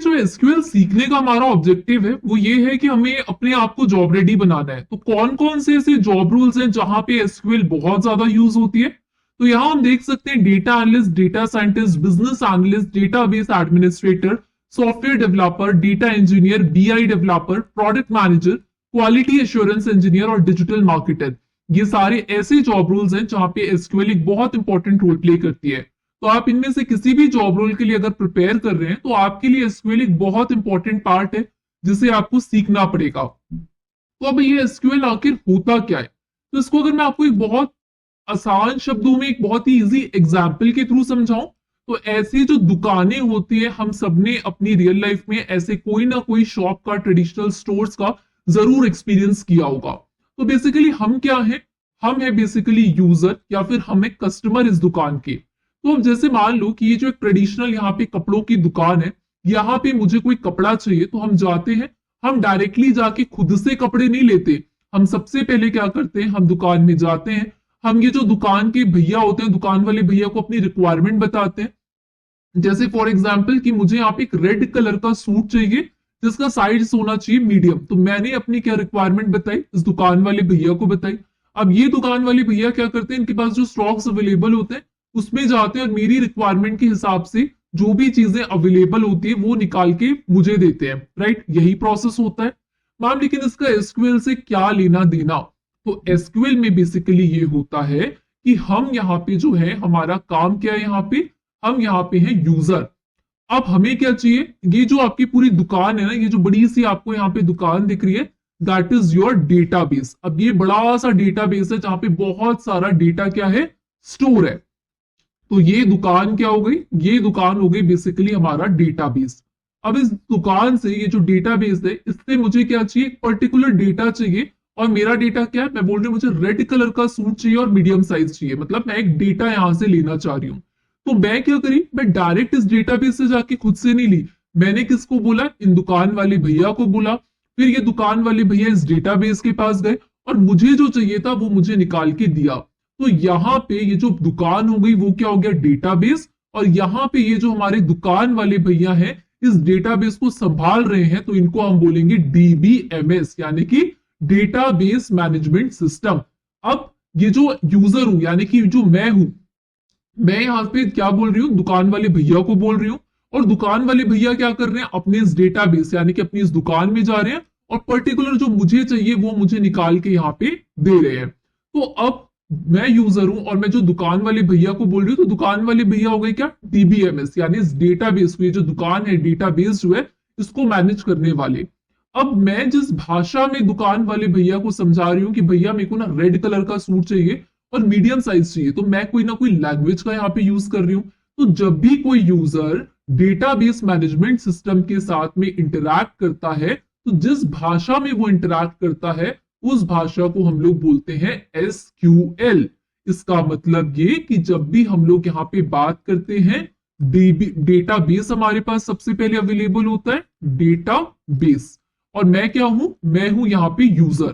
जो एसक्यूएल सीखने का हमारा ऑब्जेक्टिव है वो ये है कि हमें अपने आप को जॉब रेडी बनाना है। तो कौन कौन से ऐसे जॉब रूल्स हैं जहां पे एसक्यूएल बहुत ज्यादा यूज होती है? तो यहां हम देख सकते हैं data analyst, data scientist, business analyst, database administrator, software developer, data engineer, BI developer, product manager, quality assurance engineer और डिजिटल मार्केटर। ये सारे ऐसे जॉब रोल्स हैं जहां पे एसक्यूएल एक बहुत इंपॉर्टेंट रोल प्ले करती है। तो आप इनमें से किसी भी जॉब रोल के लिए अगर प्रिपेयर कर रहे हैं तो आपके लिए एसक्यूएल एक बहुत इंपॉर्टेंट पार्ट है जिसे आपको सीखना पड़ेगा। तो अब ये एसक्यूएल आखिर होता क्या है? तो इसको अगर मैं आपको एक बहुत आसान शब्दों में एक बहुत ही इजी एग्जाम्पल के थ्रू समझाऊं तो ऐसी जो दुकानें होती है, हम सबने अपनी रियल लाइफ में ऐसे कोई ना कोई शॉप का, ट्रेडिशनल स्टोर्स का जरूर एक्सपीरियंस किया होगा। तो बेसिकली हम क्या है? हम है बेसिकली यूजर या फिर हम है कस्टमर इस दुकान के। तो अब जैसे मान लो कि ये जो एक ट्रेडिशनल यहाँ पे कपड़ों की दुकान है, यहाँ पे मुझे कोई कपड़ा चाहिए तो हम जाते हैं, हम डायरेक्टली जाके खुद से कपड़े नहीं लेते। हम सबसे पहले क्या करते हैं? हम दुकान में जाते हैं, हम ये जो दुकान के भैया होते हैं, दुकान वाले भैया को अपनी रिक्वायरमेंट बताते हैं। जैसे फॉर एग्जाम्पल कि मुझे यहाँ पे एक रेड कलर का सूट चाहिए जिसका साइज होना चाहिए मीडियम। तो मैंने अपनी क्या रिक्वायरमेंट बताई, इस दुकान वाले भैया को बताई। अब ये दुकान वाले भैया क्या करते हैं? इनके पास जो स्टॉक्स अवेलेबल होते हैं उसमें जाते हैं और मेरी रिक्वायरमेंट के हिसाब से जो भी चीजें अवेलेबल होती है वो निकाल के मुझे देते हैं। राइट, यही प्रोसेस होता है मैम। लेकिन इसका एसक्यूएल से क्या लेना देना? तो एसक्यूएल में बेसिकली ये होता है कि हम यहाँ पे जो है, हमारा काम क्या है? यहाँ पे हम यहाँ पे हैं यूजर। अब हमें क्या चाहिए? ये जो आपकी पूरी दुकान है ना, ये जो बड़ी सी आपको यहाँ पे दुकान दिख रही है, दैट इज योर डेटाबेस। अब ये बड़ा सा डेटाबेस है जहां पे बहुत सारा डेटा क्या है? स्टोर है। तो ये दुकान क्या हो गई? ये दुकान हो गई बेसिकली हमारा डेटाबेस। अब इस दुकान से, ये जो डेटाबेस है, इससे मुझे क्या चाहिए? एक पर्टिकुलर डेटा चाहिए। और मेरा डेटा क्या है? मैं बोल रही हूँ मुझे रेड कलर का सूट चाहिए और मीडियम साइज चाहिए। मतलब मैं एक डेटा यहां से लेना चाह रही हूँ। तो मैं क्या करी? मैं डायरेक्ट इस डेटाबेस से जाके खुद से नहीं ली। मैंने किसको बोला? इन दुकान वाले भैया को बोला। फिर ये दुकान वाले भैया इस डेटाबेस के पास गए और मुझे जो चाहिए था वो मुझे निकाल के दिया। तो यहाँ पे ये जो दुकान हो गई वो क्या हो गया? डेटाबेस। और यहाँ पे ये जो हमारे दुकान वाले भैया हैं इस डेटाबेस को संभाल रहे हैं, तो इनको हम बोलेंगे डीबीएमएस, यानी कि डेटाबेस मैनेजमेंट सिस्टम। अब ये जो यूजर हूं, यानी कि जो मैं हूं, मैं यहाँ पे क्या बोल रही हूँ? दुकान वाले भैया को बोल रही हूँ। और दुकान वाले भैया क्या कर रहे हैं? अपने इस डेटाबेस यानी कि अपनी इस दुकान में जा रहे हैं और पर्टिकुलर जो मुझे चाहिए वो मुझे निकाल के यहाँ पे दे रहे हैं। तो अब मैं यूजर हूं और मैं जो दुकान वाले भैया को बोल रही हूँ, तो दुकान वाले भैया हो गए क्या? डीबीएमएस, यानी इस डेटाबेस को, ये जो दुकान है, डेटाबेस जो है, इसको मैनेज करने वाले। अब मैं जिस भाषा में दुकान वाले भैया को समझा रही हूँ कि भैया मेरे को ना रेड कलर का सूट चाहिए और मीडियम साइज चाहिए, तो मैं कोई ना कोई लैंग्वेज का यहाँ पे यूज कर रही हूँ। तो जब भी कोई यूजर डेटाबेस मैनेजमेंट सिस्टम के साथ में इंटरैक्ट करता है, तो जिस भाषा में वो इंटरैक्ट करता है उस भाषा को हम लोग बोलते हैं एसक्यूएल। इसका मतलब ये कि जब भी हम लोग यहाँ पे बात करते हैं, डेटाबेस हमारे पास सबसे पहले अवेलेबल होता है, डेटाबेस। और मैं क्या हूं? मैं हूं यहाँ पे यूजर।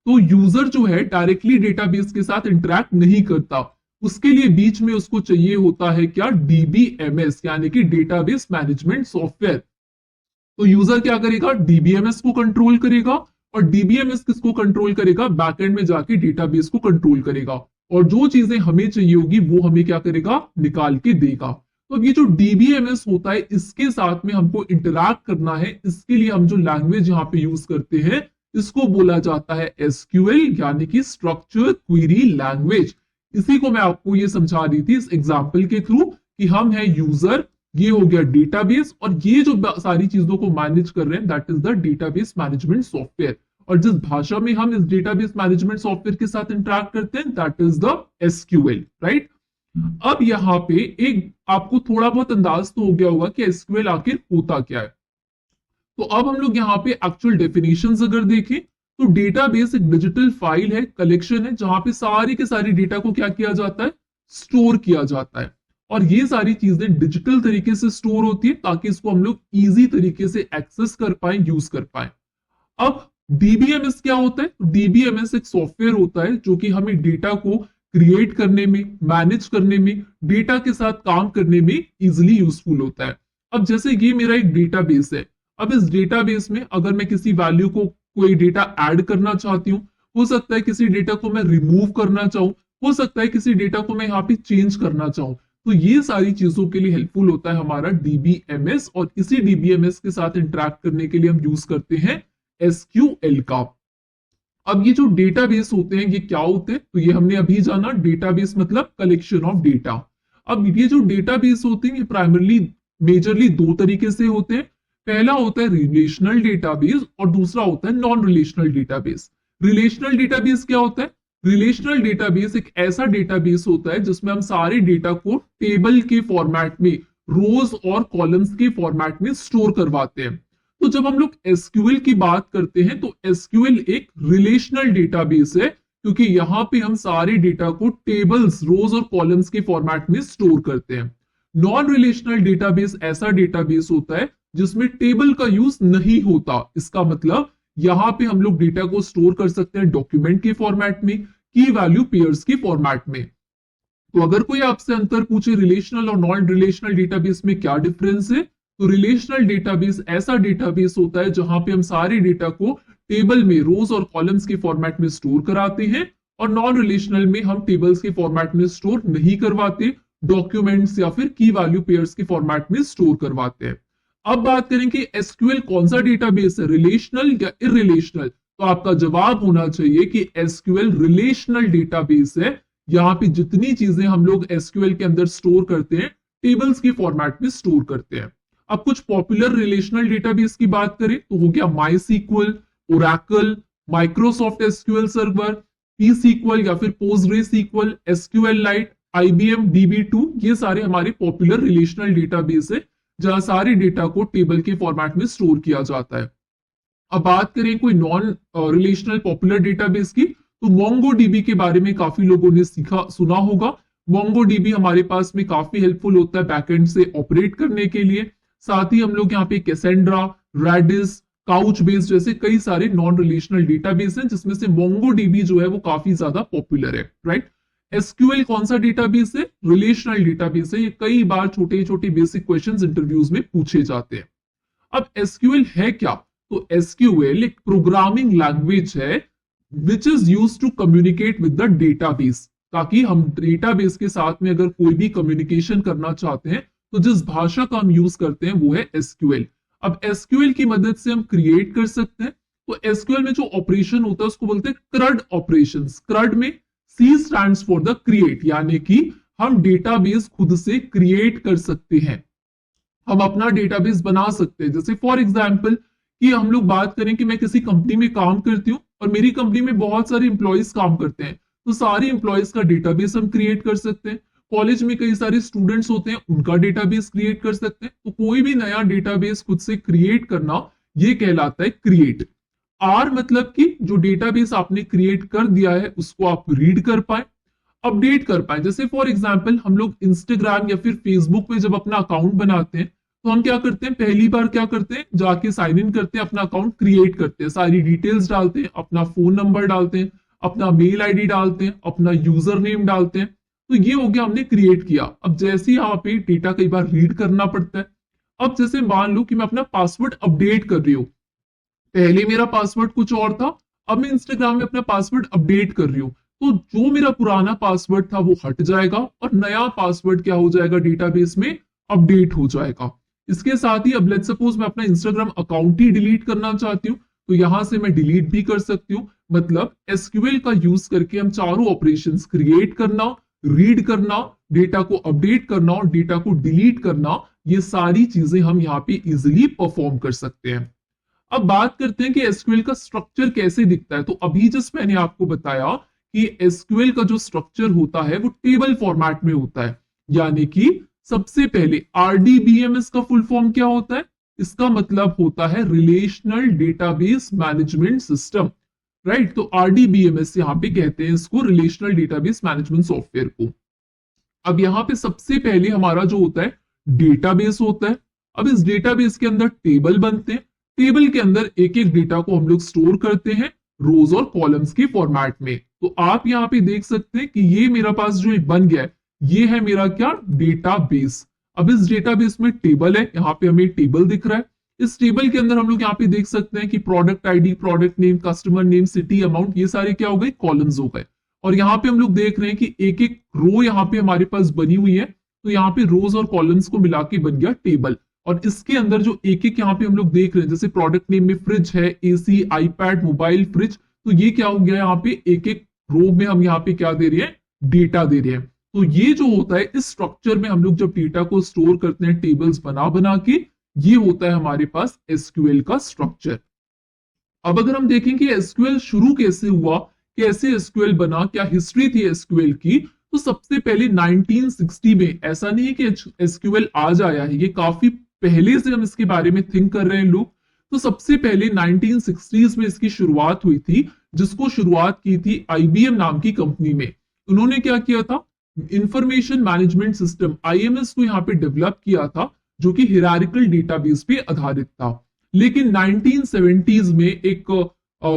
तो यूजर जो है डायरेक्टली डेटाबेस के साथ इंटरैक्ट नहीं करता, उसके लिए बीच में उसको चाहिए होता है क्या? डीबीएमएस, यानी कि डेटाबेस मैनेजमेंट सॉफ्टवेयर। तो यूजर क्या करेगा? डीबीएमएस को कंट्रोल करेगा। और डीबीएमएस किसको कंट्रोल करेगा? बैकएंड में जाके डेटाबेस को कंट्रोल करेगा। और जो चीजें हमें चाहिए होगी वो हमें क्या करेगा? निकाल के देगा। तो अब ये जो डीबीएमएस होता है, इसके साथ में हमको इंटरैक्ट करना है, इसके लिए हम जो लैंग्वेज यहाँ पे यूज करते हैं इसको बोला जाता है एसक्यूएल, यानी कि स्ट्रक्चर क्वेरी लैंग्वेज। इसी को मैं आपको ये समझा रही थी इस एग्जाम्पल के थ्रू कि हम है यूजर, ये हो गया डेटाबेस, और ये जो सारी चीजों को मैनेज कर रहे हैं that is the database management software. और जिस भाषा में हम इस डेटाबेस मैनेजमेंट सॉफ्टवेयर के साथ इंटरैक्ट करते हैं that is the SQL. Right, अब यहाँ पे एक आपको थोड़ा बहुत अंदाज तो हो गया होगा कि एसक्यूएल आखिर होता क्या है। तो अब हम लोग यहाँ पे एक्चुअल डेफिनेशंस अगर देखें तो डेटाबेस एक डिजिटल फाइल है, कलेक्शन है, जहां पे सारी के सारी डेटा को क्या किया जाता है? स्टोर किया जाता है। और ये सारी चीजें डिजिटल तरीके से स्टोर होती है ताकि इसको हम लोग इजी तरीके से एक्सेस कर पाए, यूज कर पाए। अब डीबीएमएस क्या होता है? डीबीएमएस एक सॉफ्टवेयर होता है जो कि हमें डेटा को क्रिएट करने में, मैनेज करने में, डेटा के साथ काम करने में इजिली यूजफुल होता है। अब जैसे ये मेरा एक डेटाबेस है, अब इस डेटाबेस में अगर मैं किसी वैल्यू को कोई डेटा ऐड करना चाहती हूँ, हो सकता है किसी डेटा को मैं रिमूव करना चाहूँ, हो सकता है किसी डेटा को मैं यहाँ पे चेंज करना चाहूँ, तो ये सारी चीजों के लिए हेल्पफुल होता है हमारा डीबीएमएस। और इसी डीबीएमएस के साथ इंटरेक्ट करने के लिए हम यूज करते हैं एसक्यूएल का। अब ये जो डेटाबेस होते हैं ये क्या होते हैं, तो ये हमने अभी जाना, डेटाबेस मतलब कलेक्शन ऑफ डेटा। अब ये जो डेटाबेस होते हैं ये प्राइमरली मेजरली दो तरीके से होते हैं। पहला होता है रिलेशनल डेटाबेस और दूसरा होता है non relational database. Relational database क्या होता है? रिलेशनल डेटाबेस एक ऐसा डेटाबेस होता है जिसमें हम सारे डेटा को टेबल के फॉर्मेट में, रोज और कॉलम्स के फॉर्मेट में स्टोर करवाते हैं। तो जब हम लोग एसक्यूएल की बात करते हैं तो एसक्यूएल एक रिलेशनल डेटाबेस है, क्योंकि यहाँ पे हम सारे डेटा को टेबल्स, रोज और कॉलम्स के फॉर्मेट में स्टोर करते हैं। नॉन रिलेशनल डेटाबेस ऐसा डेटाबेस होता है जिसमें टेबल का यूज नहीं होता। इसका मतलब यहाँ पे हम लोग डेटा को स्टोर कर सकते हैं डॉक्यूमेंट के फॉर्मेट में, की वैल्यू पेयर्स के फॉर्मेट में। तो अगर कोई आपसे अंतर पूछे रिलेशनल और नॉन रिलेशनल डेटाबेस में क्या डिफरेंस है, तो रिलेशनल डेटाबेस ऐसा डेटाबेस होता है जहां पे हम सारे डेटा को टेबल में, रोज और कॉलम्स के फॉर्मेट में स्टोर कराते हैं, और नॉन रिलेशनल में हम टेबल्स के फॉर्मेट में स्टोर नहीं करवाते, डॉक्यूमेंट्स या फिर की वैल्यू पेयर्स के फॉर्मेट में स्टोर करवाते हैं। अब बात करें कि एसक्यूएल कौन सा डेटाबेस है, रिलेशनल या इररिलेशनल, तो आपका जवाब होना चाहिए कि एसक्यूएल रिलेशनल डेटाबेस है। यहाँ पे जितनी चीजें हम लोग एसक्यूएल के अंदर स्टोर करते हैं टेबल्स के फॉर्मेट में स्टोर करते हैं। अब कुछ पॉपुलर रिलेशनल डेटाबेस की बात करें तो हो गया माईसीक्वल, ओरेकल, माइक्रोसॉफ्ट एसक्यूएल सर्वर, पीसीक्वल या फिर पोस्टग्रेसक्यूएल, एसक्यूएललाइट, आईबीएम डीबी2, ये सारे हमारे पॉपुलर रिलेशनल डेटाबेस है जहां सारे डेटा को टेबल के फॉर्मेट में स्टोर किया जाता है। अब बात करें कोई नॉन रिलेशनल पॉपुलर डेटाबेस की, तो मोंगोडीबी के बारे में काफी लोगों ने सुना होगा। मोंगोडीबी हमारे पास में काफी हेल्पफुल होता है बैकएंड से ऑपरेट करने के लिए। साथ ही हम लोग यहाँ पे कैसेंड्रा, रेडिस, काउच बेस जैसे कई सारे नॉन रिलेशनल डेटाबेस हैं, जिसमें से मोंगोडीबी जो है वो काफी ज्यादा पॉपुलर है, राइट। एसक्यूएल कौन सा डेटाबेस है? रिलेशनल डेटाबेस है। ये कई बार छोटे छोटे बेसिक क्वेश्चंस इंटरव्यूज में पूछे जाते हैं। अब एसक्यूएल है क्या? तो एसक्यूएल एक प्रोग्रामिंग लैंग्वेज है which is used to communicate with the database, ताकि हम डेटाबेस के साथ में अगर कोई भी कम्युनिकेशन करना चाहते हैं तो जिस भाषा का हम यूज करते हैं वो है एसक्यूएल। अब एसक्यूएल की मदद से हम क्रिएट कर सकते हैं। तो एसक्यूएल में जो ऑपरेशन होता है उसको बोलते हैं क्रड ऑपरेशंस। क्रड में C stands for the create, यानी कि हम डेटाबेस खुद से क्रिएट कर सकते हैं, हम अपना डेटाबेस बना सकते हैं। जैसे फॉर एग्जांपल कि हम लोग बात करें कि मैं किसी कंपनी में काम करती हूँ और मेरी कंपनी में बहुत सारे इंप्लॉयज काम करते हैं, तो सारे इंप्लॉयज का डेटाबेस हम क्रिएट कर सकते हैं। कॉलेज में कई सारे स्टूडेंट्स होते हैं, उनका डेटाबेस क्रिएट कर सकते हैं। तो कोई भी नया डेटाबेस खुद से क्रिएट करना ये कहलाता है क्रिएट। आर मतलब कि जो डेटाबेस आपने क्रिएट कर दिया है उसको आप रीड कर पाए, अपडेट कर पाए। जैसे फॉर एग्जांपल हम लोग इंस्टाग्राम या फिर फेसबुक पे जब अपना अकाउंट बनाते हैं तो हम क्या करते हैं, पहली बार क्या करते हैं, जाके साइन इन करते हैं, अपना अकाउंट क्रिएट करते हैं, सारी डिटेल्स डालते हैं, अपना फोन नंबर डालते हैं, अपना मेल आईडी डालते हैं, अपना यूजर नेम डालते हैं। तो ये हो गया, हमने क्रिएट किया। अब जैसे यहाँ पे डेटा कई बार रीड करना पड़ता है। अब जैसे मान लो कि मैं अपना पासवर्ड अपडेट कर रही हूँ, पहले मेरा पासवर्ड कुछ और था, अब मैं इंस्टाग्राम में अपना पासवर्ड अपडेट कर रही हूँ, तो जो मेरा पुराना पासवर्ड था वो हट जाएगा और नया पासवर्ड क्या हो जाएगा, डेटाबेस में अपडेट हो जाएगा। इसके साथ ही अब लेट्स सपोज मैं अपना इंस्टाग्राम अकाउंट ही डिलीट करना चाहती हूँ, तो यहां से मैं डिलीट भी कर सकती हूँ। मतलब एसक्यूएल का यूज करके हम चारों ऑपरेशंस, क्रिएट करना, रीड करना, डेटा को अपडेट करना और डेटा को डिलीट करना, ये सारी चीजें हम यहाँ पे इजिली परफॉर्म कर सकते हैं। अब बात करते हैं कि एसक्यूएल का स्ट्रक्चर कैसे दिखता है। तो अभी जस्ट मैंने आपको बताया कि एसक्यूएल का जो स्ट्रक्चर होता है वो टेबल फॉर्मेट में होता है। यानी कि सबसे पहले आरडीबीएमएस का फुल फॉर्म क्या होता है? इसका मतलब होता है relational database management system, right. तो आरडीबीएमएस यहाँ पे कहते हैं इसको, रिलेशनल डेटाबेस मैनेजमेंट सॉफ्टवेयर को। अब यहाँ पे सबसे पहले हमारा जो होता है डेटाबेस होता है। अब इस डेटाबेस के अंदर टेबल बनते हैं, टेबल के अंदर एक एक डेटा को हम लोग स्टोर करते हैं रोज और कॉलम्स के फॉर्मेट में। तो आप यहाँ पे देख सकते हैं कि ये मेरा पास जो बन गया है, ये है मेरा क्या, डेटाबेस। अब इस डेटाबेस में टेबल है, यहाँ पे हमें टेबल दिख रहा है। इस टेबल के अंदर हम लोग यहाँ पे देख सकते हैं कि product ID, product name, customer name, city, amount, ये सारे क्या हो गए, कॉलम्स हो गए। और यहाँ पे हम लोग देख रहे हैं कि एक एक रो यहाँ पे हमारे पास बनी हुई है, तो यहाँ पे रोज और कॉलम्स को मिला के बन गया टेबल। और इसके अंदर जो एक एक यहाँ पे हम लोग देख रहे हैं, जैसे प्रोडक्ट नेम में फ्रिज है, एसी, आईपैड, मोबाइल, फ्रिज, तो ये क्या हो गया, यहाँ पे एक एक रो में हम यहाँ पे क्या दे रहे हैं, डेटा दे रहे हैं। तो ये जो होता है, इस स्ट्रक्चर में हम लोग जब डेटा को स्टोर करते हैं टेबल्स बना बना के, ये होता है हमारे पास एसक्यूएल का स्ट्रक्चर। अब अगर हम देखें कि एसक्यूएल शुरू कैसे हुआ, कैसे एसक्यूएल बना, क्या हिस्ट्री थी एसक्यूएल की, तो सबसे पहले 1960 में, ऐसा नहीं है कि एसक्यूएल आज आया है, ये काफी पहले से हम इसके बारे में थिंक कर रहे हैं लोग। तो सबसे पहले 1960s में इसकी शुरुआत हुई थी, जिसको शुरुआत की थी आईबीएम नाम की कंपनी में। उन्होंने क्या किया था, इंफॉर्मेशन मैनेजमेंट सिस्टम आईएमएस को यहाँ पे डेवलप किया था, जो कि हिरारिकल डेटाबेस पे आधारित था। लेकिन 1970s में एक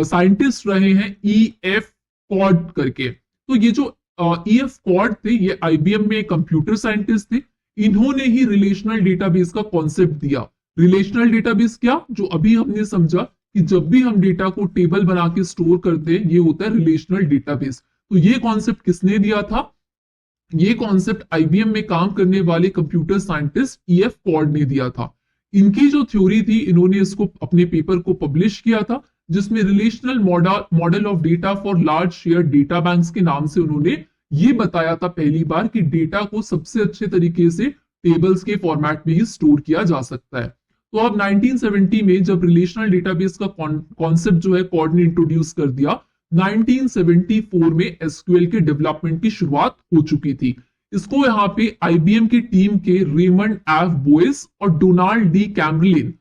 साइंटिस्ट रहे हैं E.F. कॉड करके, तो ये जो E.F. कॉड थे, ये आईबीएम में कंप्यूटर साइंटिस्ट थे। इन्होंने ही रिलेशनल डेटाबेस का कॉन्सेप्ट दिया। रिलेशनल डेटाबेस क्या, जो अभी हमने समझा कि जब भी हम डेटा को टेबल बना के स्टोर करते हैं, ये होता है रिलेशनल डेटाबेस। तो ये कॉन्सेप्ट किसने दिया था, ये कॉन्सेप्ट आईबीएम में काम करने वाले कंप्यूटर साइंटिस्ट E.F. कॉड ने दिया था। इनकी जो थ्योरी थी, इन्होंने इसको अपने पेपर को पब्लिश किया था, जिसमें relational model of data for large share data banks के नाम से उन्होंने ये बताया था पहली बार कि डेटा को सबसे अच्छे तरीके से टेबल्स के फॉर्मेट में ही स्टोर किया जा सकता है। तो अब 1970 में जब रिलेशनल डेटाबेस का कॉन्सेप्ट जो है कॉड ने इंट्रोड्यूस कर दिया, 1974 में एसक्यूएल के डेवलपमेंट की शुरुआत हो चुकी थी। इसको यहाँ पे आईबीएम की टीम के रेमंड एफ बोयस और डोनाल्ड डी कैमरलिन,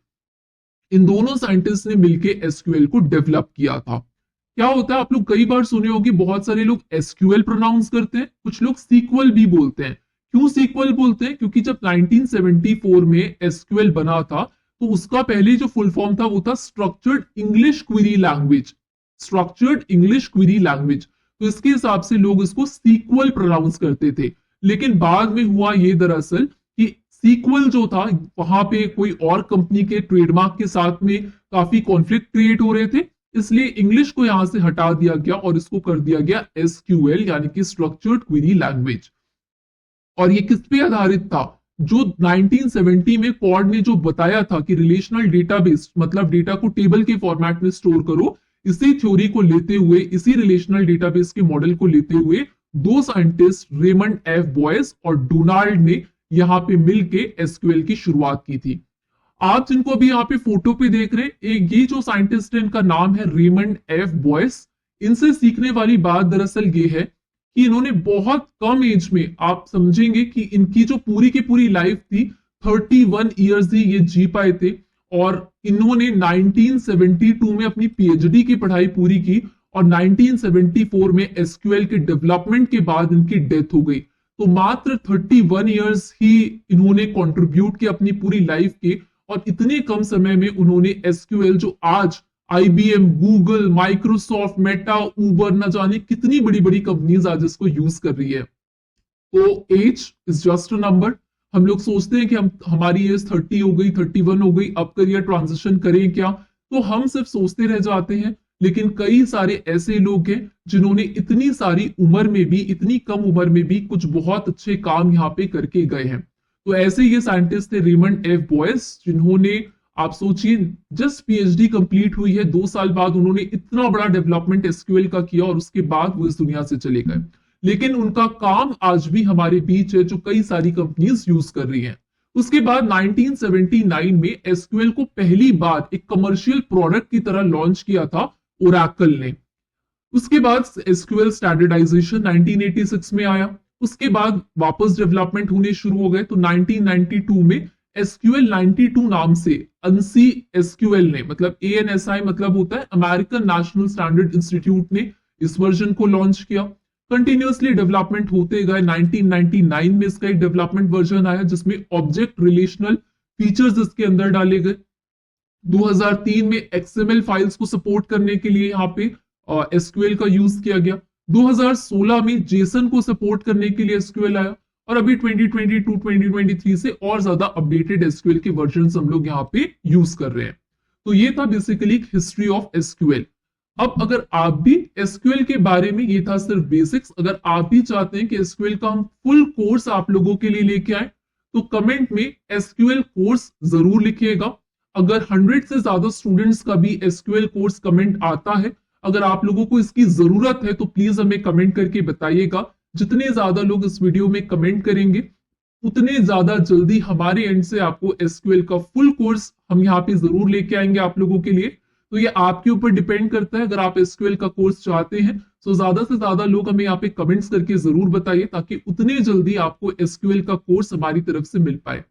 इन दोनों साइंटिस्ट ने मिलकर एसक्यूएल को डेवलप किया था। क्या होता है, आप लोग कई बार सुने होगी, बहुत सारे लोग एसक्यूएल प्रोनाउंस करते हैं, कुछ लोग सीक्वल भी बोलते हैं। क्यों सीक्वल बोलते हैं, क्योंकि जब 1974 में एसक्यूएल बना था, तो उसका पहले जो फुल फॉर्म था वो था structured English query language, structured English query language. तो इसके हिसाब से लोग इसको सीक्वल प्रोनाउंस करते थे। लेकिन बाद में हुआ ये दरअसल कि सीक्वल जो था, वहां पे कोई और कंपनी के ट्रेडमार्क के साथ में काफी कॉन्फ्लिक्ट क्रिएट हो रहे थे, इसलिए इंग्लिश को यहां से हटा दिया गया और इसको कर दिया गया एसक्यूएल, यानी कि स्ट्रक्चर्ड क्वेरी लैंग्वेज। और ये किस पे आधारित था, जो 1970 में कॉड ने जो बताया था कि रिलेशनल डेटाबेस मतलब डेटा को टेबल के फॉर्मेट में स्टोर करो, इसी थ्योरी को लेते हुए, इसी रिलेशनल डेटाबेस के मॉडल को लेते हुए दो साइंटिस्ट रेमंड एफ बॉयस और डोनाल्ड ने यहाँ पे मिलके एसक्यूएल की शुरुआत की थी। आप जिनको अभी यहाँ पे फोटो पे देख रहे हैं, एक ये जो साइंटिस्ट है, इनका नाम है रेमंड एफ बॉयस। इनसे सीखने वाली बात दरअसल ये है कि इन्होंने बहुत कम एज में, आप समझेंगे कि इनकी जो पूरी की पूरी लाइफ थी 31 ईयर्स ही ये जी पाए थे, और इन्होंने 1972 में अपनी पीएचडी की पढ़ाई पूरी की और 1974 में एसक्यूएल के डेवलपमेंट के बाद इनकी डेथ हो गई। तो मात्र 31 ईयर्स ही इन्होंने कंट्रीब्यूट किया अपनी पूरी लाइफ के, और इतने कम समय में उन्होंने एसक्यूएल जो आज आईबीएम, गूगल, माइक्रोसॉफ्ट, मेटा, उबर, न जाने कितनी बड़ी बड़ी कंपनीज आज इसको यूज कर रही है। तो age is just a number. हम लोग सोचते हैं कि हमारी एज 30 हो गई, 31 हो गई, अब करियर ट्रांजिशन करें क्या, तो हम सिर्फ सोचते रह जाते हैं। लेकिन कई सारे ऐसे लोग हैं जिन्होंने इतनी सारी उम्र में भी, इतनी कम उम्र में भी कुछ बहुत अच्छे काम यहाँ पे करके गए हैं। तो ऐसे ये साइंटिस्ट थे रेमंड एफ बॉयस, जिन्होंने, आप सोचिए, जस्ट पीएचडी कंप्लीट हुई है, 2 साल बाद उन्होंने इतना बड़ा डेवलपमेंट एसक्यूएल का किया और उसके बाद वो इस दुनिया से चले गए। लेकिन उनका काम आज भी हमारे बीच है, जो कई सारी कंपनीज यूज कर रही हैं। उसके बाद 1979 में एसक्यूएल को पहली बार एक कमर्शियल प्रोडक्ट की तरह लॉन्च किया था ओरेकल ने। उसके बाद एसक्यूएल स्टैंडर्डाइजेशन 1986 में आया। उसके बाद वापस डेवलपमेंट होने शुरू हो गए। तो 1992 में एसक्यूएल 92 नाम से ANSI एसक्यूएल ने, मतलब ANSI मतलब होता है अमेरिकन नेशनल स्टैंडर्ड इंस्टीट्यूट ने, इस वर्जन को लॉन्च किया। कंटिन्यूअसली डेवलपमेंट होते गए। 1999 में इसका एक डेवलपमेंट वर्जन आया जिसमें ऑब्जेक्ट रिलेशनल फीचर्स इसके अंदर डाले गए। 2003 में XML फाइल्स को सपोर्ट करने के लिए यहाँ पे एसक्यूएल का यूज किया गया। 2016 में जेसन को सपोर्ट करने के लिए एसक्यूएल आया, और अभी 2022 2023 से और ज्यादा अपडेटेड एसक्यूएल के वर्जन हम लोग यहाँ पे यूज कर रहे हैं। तो ये था बेसिकली हिस्ट्री ऑफ एसक्यूएल। अब अगर आप भी एसक्यूएल के बारे में, ये था सिर्फ बेसिक्स, अगर आप भी चाहते हैं कि एसक्यूएल का हम फुल कोर्स आप लोगों के लिए लेके आए तो कमेंट में एसक्यूएल कोर्स जरूर लिखिएगा। अगर 100 से ज्यादा स्टूडेंट्स का भी एसक्यूएल कोर्स कमेंट आता है, अगर आप लोगों को इसकी जरूरत है तो प्लीज हमें कमेंट करके बताइएगा। जितने ज्यादा लोग इस वीडियो में कमेंट करेंगे उतने ज्यादा जल्दी हमारे एंड से आपको एसक्यूएल का फुल कोर्स हम यहाँ पे जरूर लेके आएंगे आप लोगों के लिए। तो ये आपके ऊपर डिपेंड करता है। अगर आप एसक्यूएल का कोर्स चाहते हैं तो ज्यादा से ज्यादा लोग हमें यहाँ पे कमेंट्स करके जरूर बताइए ताकि उतने जल्दी आपको एसक्यूएल का कोर्स हमारी तरफ से मिल पाए।